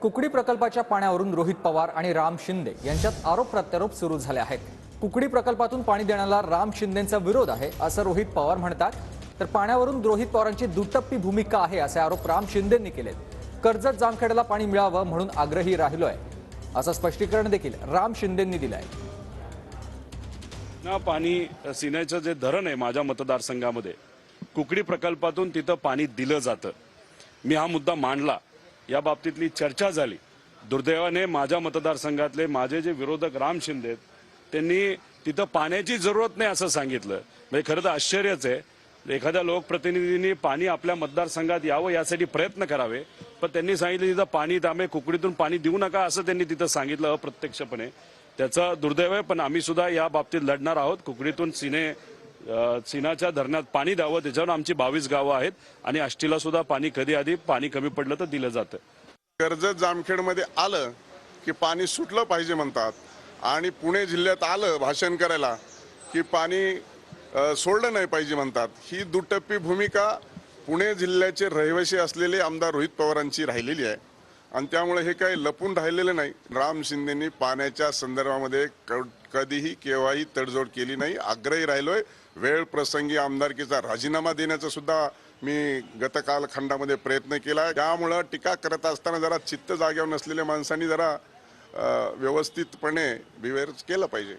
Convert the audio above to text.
कुकडी प्रकल्पाच्या पाण्यावरून रोहित पवार आणि राम शिंदे यांच्यात आरोप प्रत्यारोप सुरू झाले आहेत। कुकडी प्रकल्पातून पाणी देण्याला राम शिंदेंचा विरोध आहे असं रोहित पवार म्हणतात, तर पाण्यावरून रोहित पवारांची दुटप्पी भूमिका आहे असे आरोप राम शिंदेंनी केलेत। कर्जत जामखेडला पाणी मिळावं म्हणून आग्रही राहिलोय असं स्पष्टीकरण देखील राम शिंदेंनी दिलंय। ना पाणी सिन्नरचं जे धरण आहे माझ्या मतदारसंघामध्ये कुकडी प्रकल्पातून तिथं पाणी दिलं जातं। मी हा मुद्दा मांडला, या बाबतीतली चर्चा झाली। दुर्दैवाने माझ्या मतदारसंघातले माझे जे विरोधक राम शिंदे त्यांनी तिथं पाण्याची जरूरत नाही असं सांगितलं। म्हणजे खरं तर आश्चर्यच आहे, एखाद्या लोकप्रतिनिधींनी पाणी आपल्या मतदारसंघात यावं यासाठी प्रयत्न करावे, पण त्यांनी सांगितलं तिथं पाणी त्यामुळे कुकडीतून पाणी देऊ नका असं त्यांनी तिथं सांगितलं अप्रत्यक्षपणे। त्याचा दुर्दैव आहे, पण आम्ही सुद्धा या बाबतीत लढणार आहोत। कुकडीतून सिन्नरच्या धरणात पाणी द्यावं, त्याच्यावर आमची 22 गावं आहेत आणि आष्टीला सुद्धा पाणी कधी आधी पाणी कमी पडलं तर दिलं जातं। कर्जत जामखेडमध्ये आलं की पाणी सुटलं पाहिजे म्हणतात आणि पुणे जिल्ह्यात आलं भाषण करायला की पाणी सोडलं नाही पाहिजे म्हणतात। ही दुटप्पी भूमिका पुणे जिल्ह्याचे रहिवासी असलेले आमदार रोहित पवारांची राहिलेली आहे आणि त्यामुळे हे काही लपून राहिलेलं नाही। राम शिंदेंनी पाण्याच्या संदर्भामध्ये कधीही केव्हाही तडजोड केली नाही, आग्रही राहिलोय। वेळ प्रसंगी आमदारकीचा राजीनामा देण्याचा सुद्धा मी गत कालखंडामध्ये प्रयत्न केला। त्यामुळे टीका करत असताना जरा चित्त जाग्यावर नसलेल्या माणसांनी जरा व्यवस्थितपणे बिहेव केलं पाहिजे।